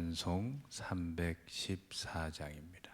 찬송 314장입니다.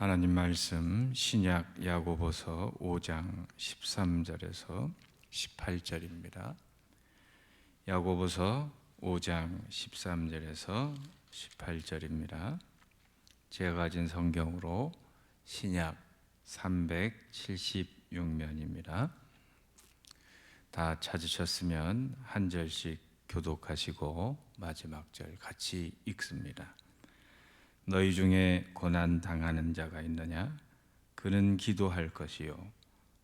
하나님 말씀 신약 야고보서 5장 13절에서 18절입니다. 야고보서 5장 13절에서 18절입니다. 제가 가진 성경으로 신약 376면입니다. 다 찾으셨으면 한 절씩 교독하시고 마지막 절 같이 읽습니다. 너희 중에 고난 당하는 자가 있느냐? 그는 기도할 것이요.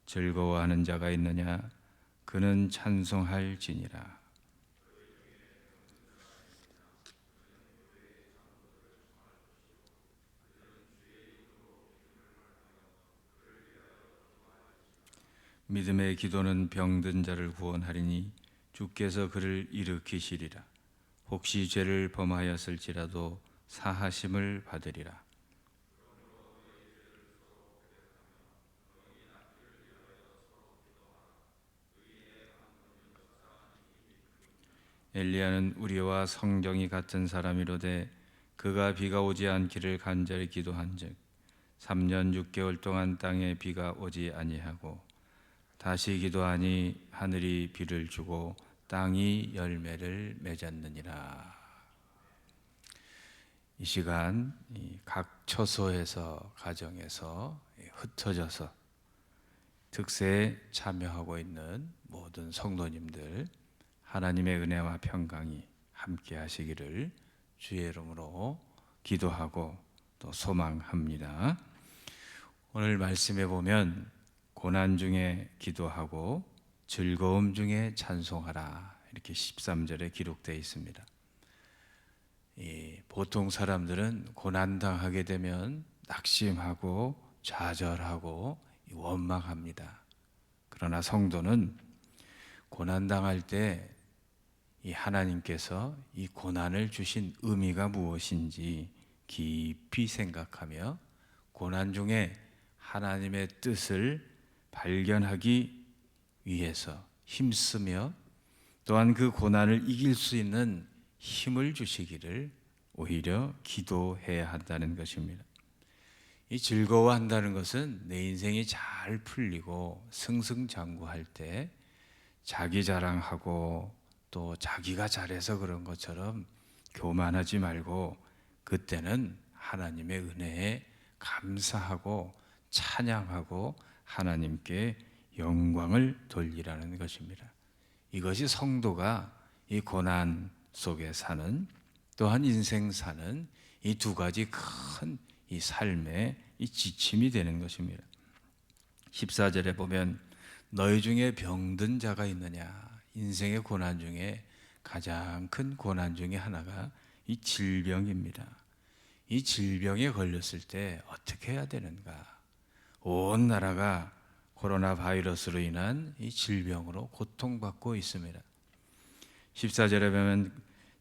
즐거워하는 자가 있느냐? 그는 찬송할지니라. 믿음의 기도는 병든 자를 구원하리니 주께서 그를 일으키시리라. 혹시 죄를 범하였을지라도 사하심을 받으리라. 엘리야는 우리와 성정이 같은 사람이로되 그가 비가 오지 않기를 간절히 기도한즉 3년 6개월 동안 땅에 비가 오지 아니하고 다시 기도하니 하늘이 비를 주고 땅이 열매를 맺었느니라. 이 시간 각 처소에서 가정에서 흩어져서 특세에 참여하고 있는 모든 성도님들, 하나님의 은혜와 평강이 함께 하시기를 주의 이름으로 기도하고 또 소망합니다. 오늘 말씀에 보면 고난 중에 기도하고 즐거움 중에 찬송하라, 이렇게 13절에 기록되어 있습니다. 보통 사람들은 고난당하게 되면 낙심하고 좌절하고 원망합니다. 그러나 성도는 고난당할 때 이 하나님께서 이 고난을 주신 의미가 무엇인지 깊이 생각하며 고난 중에 하나님의 뜻을 발견하기 위해서 힘쓰며 또한 그 고난을 이길 수 있는 힘을 주시기를 오히려 기도해야 한다는 것입니다. 이 즐거워한다는 것은 내 인생이 잘 풀리고 승승장구할 때 자기 자랑하고 또 자기가 잘해서 그런 것처럼 교만하지 말고 그때는 하나님의 은혜에 감사하고 찬양하고 하나님께 영광을 돌리라는 것입니다. 이것이 성도가 이 고난 속에 사는, 또한 인생 사는 이 두 가지 큰 이 삶의 이 지침이 되는 것입니다. 14절에 보면 너희 중에 병든 자가 있느냐. 인생의 고난 중에 가장 큰 고난 중에 하나가 이 질병입니다. 이 질병에 걸렸을 때 어떻게 해야 되는가? 온 나라가 코로나 바이러스로 인한 이 질병으로 고통받고 있습니다. 14절에 보면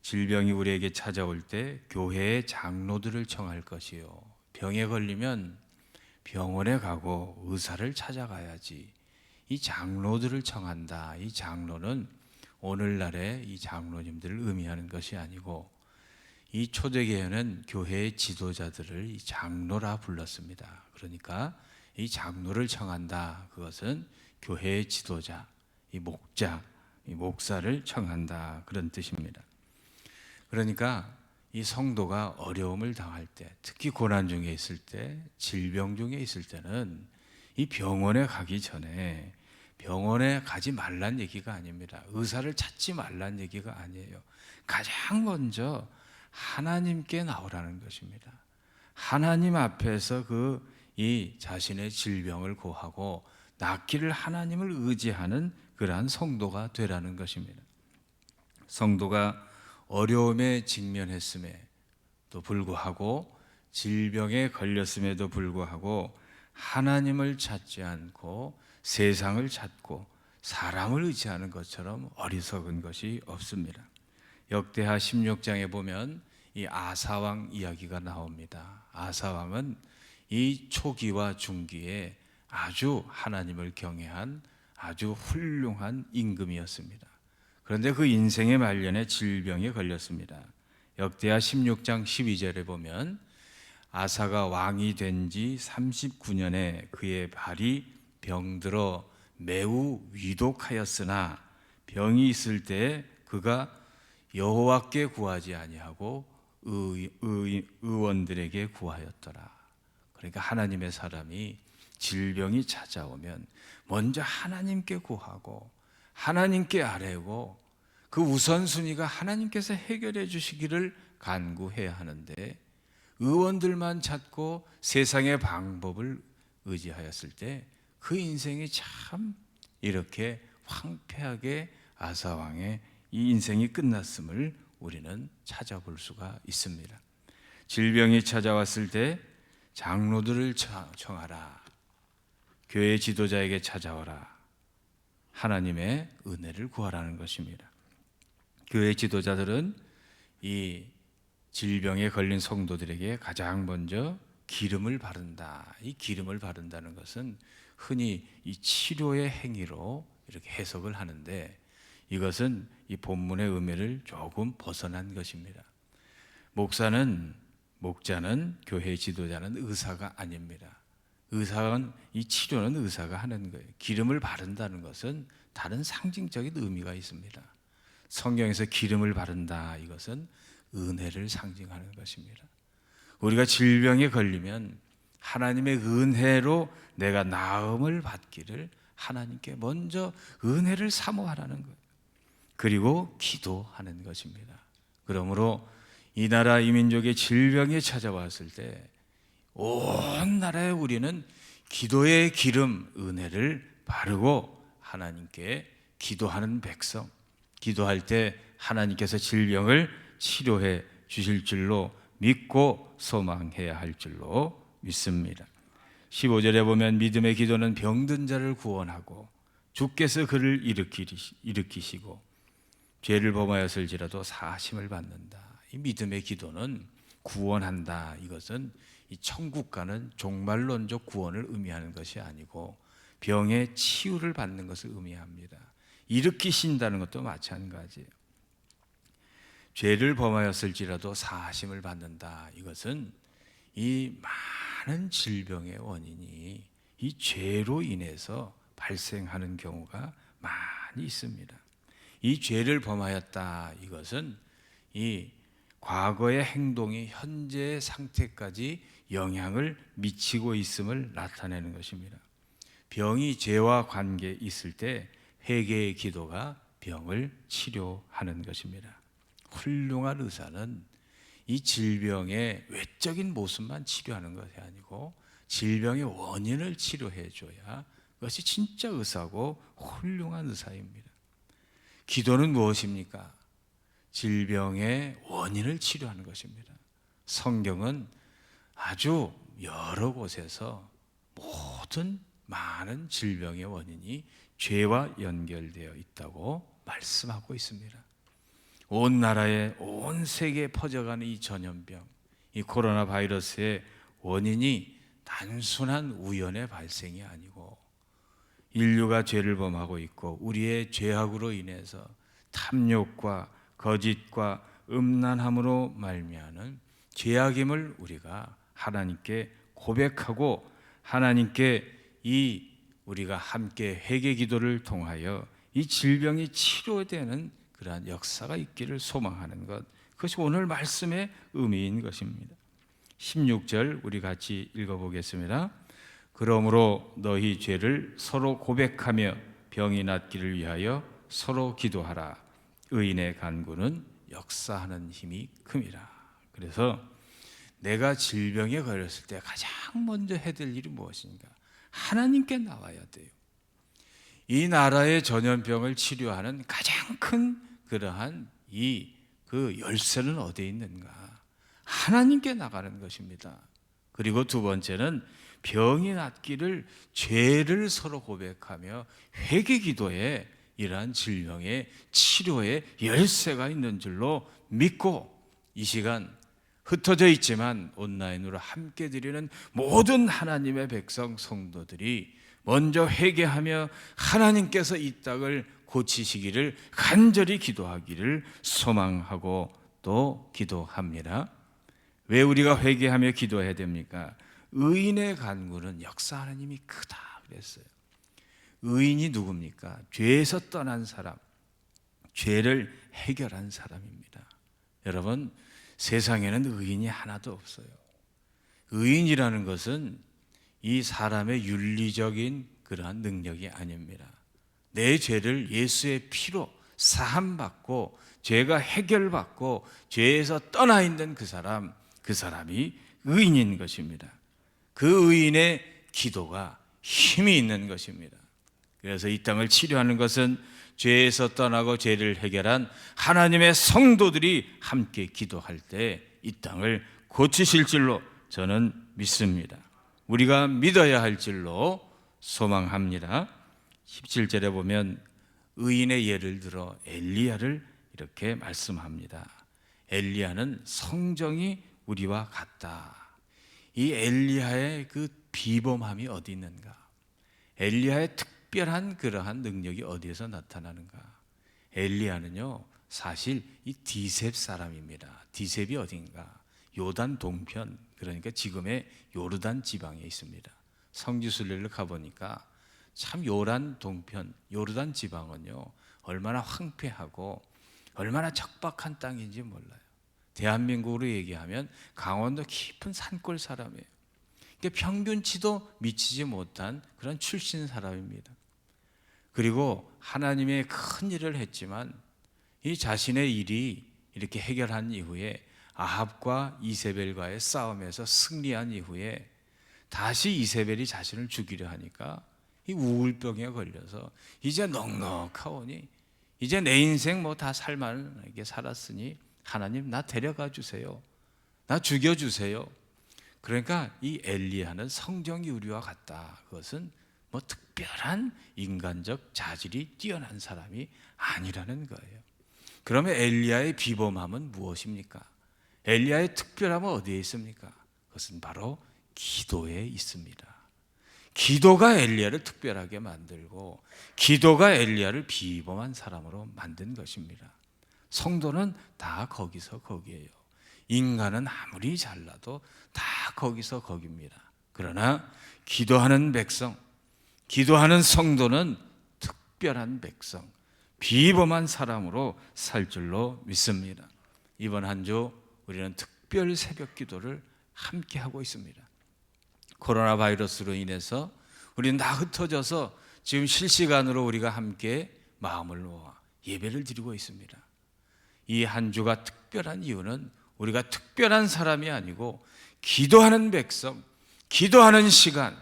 질병이 우리에게 찾아올 때 교회의 장로들을 청할 것이요. 병에 걸리면 병원에 가고 의사를 찾아가야지. 이 장로들을 청한다. 이 장로는 오늘날의 이 장로님들을 의미하는 것이 아니고 이 초대교회는 교회의 지도자들을 이 장로라 불렀습니다. 그러니까 이 장로를 청한다. 그것은 교회의 지도자, 이 목자, 이 목사를 청한다. 그런 뜻입니다. 그러니까 이 성도가 어려움을 당할 때, 특히 고난 중에 있을 때, 질병 중에 있을 때는 이 병원에 가기 전에 병원에 가지 말란 얘기가 아닙니다. 의사를 찾지 말란 얘기가 아니에요. 가장 먼저 하나님께 나오라는 것입니다. 하나님 앞에서 이 자신의 질병을 고하고 낫기를 하나님을 의지하는 그러한 성도가 되라는 것입니다. 성도가 어려움에 직면했음에도 불구하고 질병에 걸렸음에도 불구하고 하나님을 찾지 않고 세상을 찾고 사람을 의지하는 것처럼 어리석은 것이 없습니다. 역대하 16장에 보면 이 아사왕 이야기가 나옵니다. 아사왕은 이 초기와 중기에 아주 하나님을 경외한 아주 훌륭한 임금이었습니다. 그런데 그 인생의 말년에 질병에 걸렸습니다. 역대하 16장 12절에 보면 아사가 왕이 된 지 39년에 그의 발이 병들어 매우 위독하였으나 병이 있을 때 그가 여호와께 구하지 아니하고 의원들에게 구하였더라. 그러니까 하나님의 사람이 질병이 찾아오면 먼저 하나님께 구하고 하나님께 아뢰고 그 우선순위가 하나님께서 해결해 주시기를 간구해야 하는데 의원들만 찾고 세상의 방법을 의지하였을 때 그 인생이 참 이렇게 황폐하게 아사왕의 이 인생이 끝났음을 우리는 찾아볼 수가 있습니다. 질병이 찾아왔을 때 장로들을 청하라. 교회 지도자에게 찾아오라. 하나님의 은혜를 구하라는 것입니다. 교회 지도자들은 이 질병에 걸린 성도들에게 가장 먼저 기름을 바른다. 이 기름을 바른다는 것은 흔히 이 치료의 행위로 이렇게 해석을 하는데 이것은 이 본문의 의미를 조금 벗어난 것입니다. 목자는 교회 지도자는 의사가 아닙니다. 의사는 이 치료는 의사가 하는 거예요. 기름을 바른다는 것은 다른 상징적인 의미가 있습니다. 성경에서 기름을 바른다, 이것은 은혜를 상징하는 것입니다. 우리가 질병에 걸리면 하나님의 은혜로 내가 나음을 받기를 하나님께 먼저 은혜를 사모하라는 거예요. 그리고 기도하는 것입니다. 그러므로 이 나라 이 민족의 질병이 찾아왔을 때 온 나라에 우리는 기도의 기름, 은혜를 바르고 하나님께 기도하는 백성, 기도할 때 하나님께서 질병을 치료해 주실 줄로 믿고 소망해야 할 줄로 믿습니다. 15절에 보면 믿음의 기도는 병든 자를 구원하고 주께서 그를 일으키시고 죄를 범하였을지라도 사하심을 받는다. 이 믿음의 기도는 구원한다. 이것은 이 천국 가는 종말론적 구원을 의미하는 것이 아니고 병의 치유를 받는 것을 의미합니다. 일으키신다는 것도 마찬가지예요. 죄를 범하였을지라도 사하심을 받는다. 이것은 이 많은 질병의 원인이 이 죄로 인해서 발생하는 경우가 많이 있습니다. 이 죄를 범하였다. 이것은 이 과거의 행동이 현재의 상태까지 영향을 미치고 있음을 나타내는 것입니다. 병이 죄와 관계 있을 때 회개의 기도가 병을 치료하는 것입니다. 훌륭한 의사는 이 질병의 외적인 모습만 치료하는 것이 아니고 질병의 원인을 치료해 줘야 그것이 진짜 의사고 훌륭한 의사입니다. 기도는 무엇입니까? 질병의 원인을 치료하는 것입니다. 성경은 아주 여러 곳에서 모든 많은 질병의 원인이 죄와 연결되어 있다고 말씀하고 있습니다. 온 나라에, 온 세계에 퍼져가는 이 전염병, 이 코로나 바이러스의 원인이 단순한 우연의 발생이 아니고 인류가 죄를 범하고 있고 우리의 죄악으로 인해서 탐욕과 거짓과 음란함으로 말미암은 죄악임을 우리가 하나님께 고백하고 하나님께 우리가 함께 회개 기도를 통하여 이 질병이 치료되는 그러한 역사가 있기를 소망하는 것, 그것이 오늘 말씀의 의미인 것입니다. 16절 우리 같이 읽어보겠습니다. 그러므로 너희 죄를 서로 고백하며 병이 낫기를 위하여 서로 기도하라. 의인의 간구는 역사하는 힘이 큼이라. 그래서 내가 질병에 걸렸을 때 가장 먼저 해야 될 일이 무엇인가? 하나님께 나와야 돼요. 이 나라의 전염병을 치료하는 가장 큰 그러한 그 열쇠는 어디에 있는가? 하나님께 나가는 것입니다. 그리고 두 번째는 병이 낫기를 죄를 서로 고백하며 회개 기도에 이러한 질병의 치료에 열쇠가 있는 줄로 믿고 이 시간 흩어져 있지만 온라인으로 함께 드리는 모든 하나님의 백성 성도들이 먼저 회개하며 하나님께서 이 땅을 고치시기를 간절히 기도하기를 소망하고 또 기도합니다. 왜 우리가 회개하며 기도해야 됩니까? 의인의 간구는 역사하는 힘이 크다 그랬어요. 의인이 누굽니까? 죄에서 떠난 사람, 죄를 해결한 사람입니다. 여러분, 세상에는 의인이 하나도 없어요. 의인이라는 것은 이 사람의 윤리적인 그러한 능력이 아닙니다. 내 죄를 예수의 피로 사함받고 죄가 해결받고 죄에서 떠나 있는 그 사람이 의인인 것입니다. 그 의인의 기도가 힘이 있는 것입니다. 그래서 이 땅을 치료하는 것은 죄에서 떠나고 죄를 해결한 하나님의 성도들이 함께 기도할 때 이 땅을 고치실 줄로 저는 믿습니다. 우리가 믿어야 할 줄로 소망합니다. 17절에 보면 의인의 예를 들어 엘리야를 이렇게 말씀합니다. 엘리야는 성정이 우리와 같다. 이 엘리야의 그 비범함이 어디 있는가? 엘리야의 특별한 그러한 능력이 어디에서 나타나는가? 엘리야는요, 사실 이 디셉 사람입니다. 디셉이 어딘가? 요단 동편, 그러니까 지금의 요르단 지방에 있습니다. 성지순례를 가보니까 참 요란 동편, 요르단 지방은요 얼마나 황폐하고 얼마나 척박한 땅인지 몰라요. 대한민국으로 얘기하면 강원도 깊은 산골 사람이에요. 그러니까 평균치도 미치지 못한 그런 출신 사람입니다. 그리고 하나님의 큰 일을 했지만 이 자신의 일이 이렇게 해결한 이후에 아합과 이세벨과의 싸움에서 승리한 이후에 다시 이세벨이 자신을 죽이려 하니까 이 우울병에 걸려서 이제 넉넉하오니 이제 내 인생 뭐 다 살만하게 살았으니 하나님 나 데려가 주세요. 나 죽여주세요. 그러니까 이 엘리야는 성경이 우리와 같다. 그것은 뭐 특별한 인간적 자질이 뛰어난 사람이 아니라는 거예요. 그러면 엘리야의 비범함은 무엇입니까? 엘리야의 특별함은 어디에 있습니까? 그것은 바로 기도에 있습니다. 기도가 엘리야를 특별하게 만들고 기도가 엘리야를 비범한 사람으로 만든 것입니다. 성도는 다 거기서 거기에요. 인간은 아무리 잘나도 다 거기서 거기입니다. 그러나 기도하는 백성, 기도하는 성도는 특별한 백성, 비범한 사람으로 살 줄로 믿습니다. 이번 한 주 우리는 특별 새벽 기도를 함께 하고 있습니다. 코로나 바이러스로 인해서 우리는 다 흩어져서 지금 실시간으로 우리가 함께 마음을 모아 예배를 드리고 있습니다. 이 한 주가 특별한 이유는 우리가 특별한 사람이 아니고 기도하는 백성, 기도하는 시간,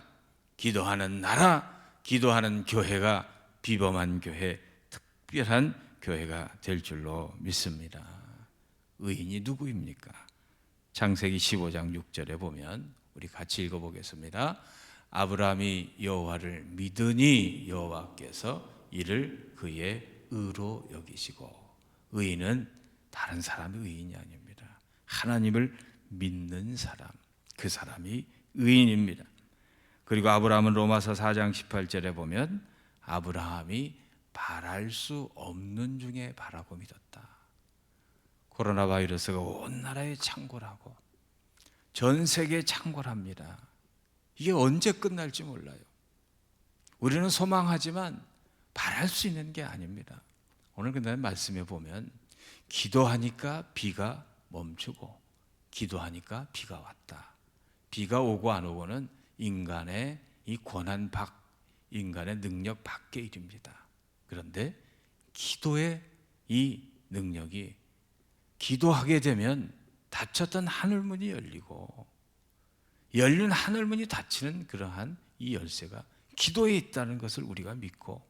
기도하는 나라, 기도하는 교회가 비범한 교회, 특별한 교회가 될 줄로 믿습니다. 의인이 누구입니까? 창세기 15장 6절에 보면 우리 같이 읽어보겠습니다. 아브라함이 여호와를 믿으니 여호와께서 이를 그의 의로 여기시고. 의인은 다른 사람의 의인이 아닙니다. 하나님을 믿는 사람, 그 사람이 의인입니다. 그리고 아브라함은 로마서 4장 18절에 보면 아브라함이 바랄 수 없는 중에 바라고 믿었다. 코로나 바이러스가 온 나라에 창궐하고 전 세계에 창궐합니다. 이게 언제 끝날지 몰라요. 우리는 소망하지만 바랄 수 있는 게 아닙니다. 오늘 그날 말씀에 보면 기도하니까 비가 멈추고 기도하니까 비가 왔다. 비가 오고 안 오고는 인간의 이 권한 밖, 인간의 능력 밖의 일입니다. 그런데 기도의 이 능력이 기도하게 되면 닫혔던 하늘문이 열리고 열린 하늘문이 닫히는 그러한 이 열쇠가 기도에 있다는 것을 우리가 믿고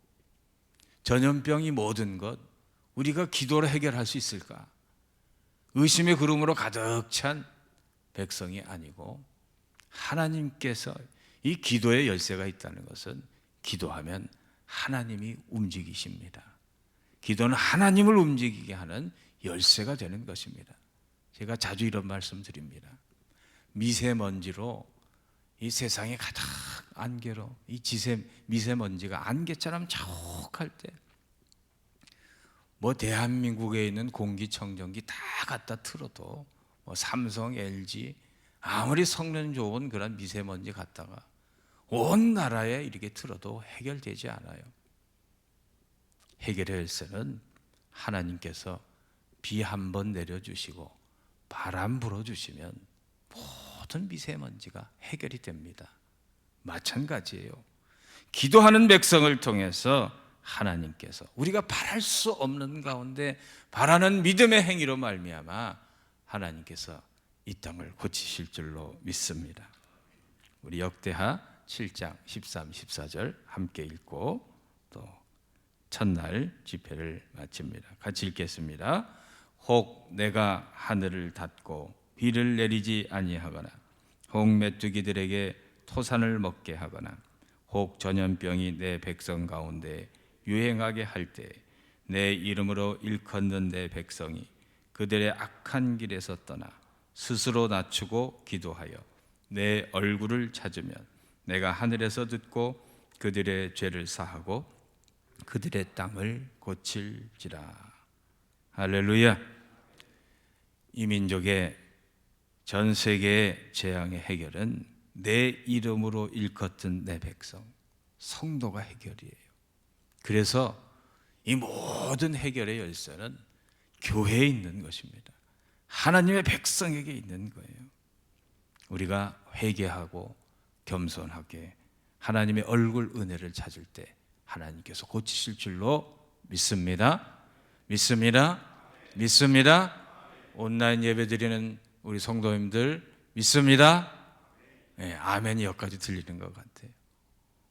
전염병이 모든 것 우리가 기도로 해결할 수 있을까? 의심의 구름으로 가득 찬 백성이 아니고 하나님께서 이 기도의 열쇠가 있다는 것은 기도하면 하나님이 움직이십니다. 기도는 하나님을 움직이게 하는 열쇠가 되는 것입니다. 제가 자주 이런 말씀 드립니다. 미세먼지로 이 세상에 가득 안개로 이 미세먼지가 안개처럼 자욱할 때 뭐 대한민국에 있는 공기청정기 다 갖다 틀어도 뭐 삼성, LG 아무리 성능 좋은 그런 미세먼지 갖다가 온 나라에 이렇게 틀어도 해결되지 않아요. 해결의 열쇠는 하나님께서 비 한 번 내려주시고 바람 불어주시면 모든 미세먼지가 해결이 됩니다. 마찬가지예요. 기도하는 백성을 통해서 하나님께서 우리가 바랄 수 없는 가운데 바라는 믿음의 행위로 말미암아 하나님께서 이 땅을 고치실 줄로 믿습니다. 우리 역대하 7장 13, 14절 함께 읽고 또 첫날 집회를 마칩니다. 같이 읽겠습니다. 혹 내가 하늘을 닫고 비를 내리지 아니하거나 혹 메뚜기들에게 토산을 먹게 하거나 혹 전염병이 내 백성 가운데 유행하게 할 때 내 이름으로 일컫는 내 백성이 그들의 악한 길에서 떠나 스스로 낮추고 기도하여 내 얼굴을 찾으면 내가 하늘에서 듣고 그들의 죄를 사하고 그들의 땅을 고칠지라. 할렐루야. 이 민족의 전 세계의 재앙의 해결은 내 이름으로 일컫은 내 백성, 성도가 해결이에요. 그래서 이 모든 해결의 열쇠는 교회에 있는 것입니다. 하나님의 백성에게 있는 거예요. 우리가 회개하고 겸손하게 하나님의 얼굴 은혜를 찾을 때 하나님께서 고치실 줄로 믿습니다. 믿습니다. 믿습니다. 온라인 예배 드리는 우리 성도님들 믿습니다. 네, 아멘이 여기까지 들리는 것 같아요.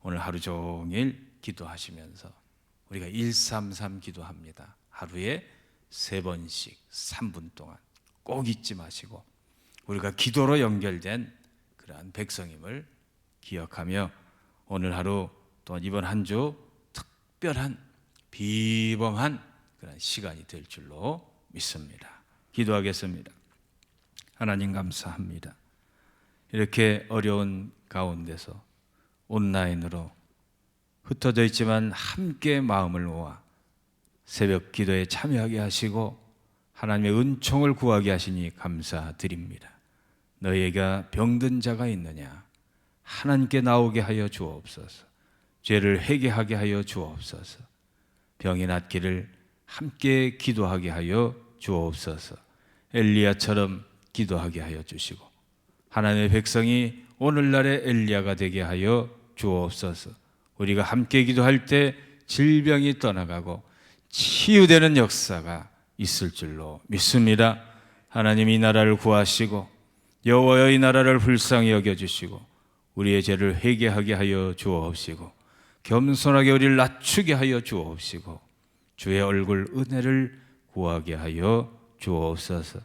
오늘 하루 종일 기도하시면서 우리가 133 기도합니다. 하루에 3번씩 3분 동안 꼭 잊지 마시고 우리가 기도로 연결된 그러한 백성임을 기억하며 오늘 하루 또한 이번 한 주 특별한 비범한 그런 시간이 될 줄로 믿습니다. 기도하겠습니다. 하나님 감사합니다. 이렇게 어려운 가운데서 온라인으로 흩어져 있지만 함께 마음을 모아 새벽 기도에 참여하게 하시고 하나님의 은총을 구하게 하시니 감사드립니다. 너희가 병든 자가 있느냐? 하나님께 나오게 하여 주옵소서. 죄를 회개하게 하여 주옵소서. 병이 낫기를 함께 기도하게 하여 주옵소서. 엘리야처럼 기도하게 하여 주시고 하나님의 백성이 오늘날의 엘리야가 되게 하여 주옵소서. 우리가 함께 기도할 때 질병이 떠나가고 치유되는 역사가 있을 줄로 믿습니다. 하나님 이 나라를 구하시고 여호와여 이 나라를 불쌍히 여겨주시고 우리의 죄를 회개하게 하여 주옵시고 겸손하게 우리를 낮추게 하여 주옵시고 주의 얼굴 은혜를 구하게 하여 주옵소서.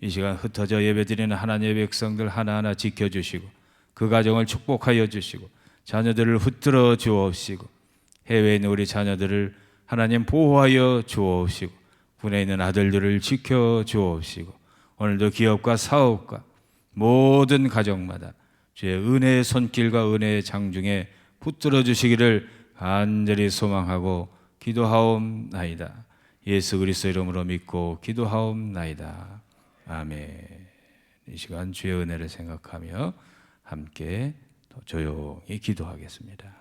이 시간 흩어져 예배드리는 하나님의 백성들 하나하나 지켜주시고 그 가정을 축복하여 주시고 자녀들을 붙들어 주옵시고 해외에 있는 우리 자녀들을 하나님 보호하여 주옵시고 군에 있는 아들들을 지켜 주옵시고 오늘도 기업과 사업과 모든 가정마다 주의 은혜의 손길과 은혜의 장중에 붙들어 주시기를 간절히 소망하고 기도하옵나이다. 예수 그리스도 이름으로 믿고 기도하옵나이다. 아멘. 이 시간 주의 은혜를 생각하며 함께 조용히 기도하겠습니다.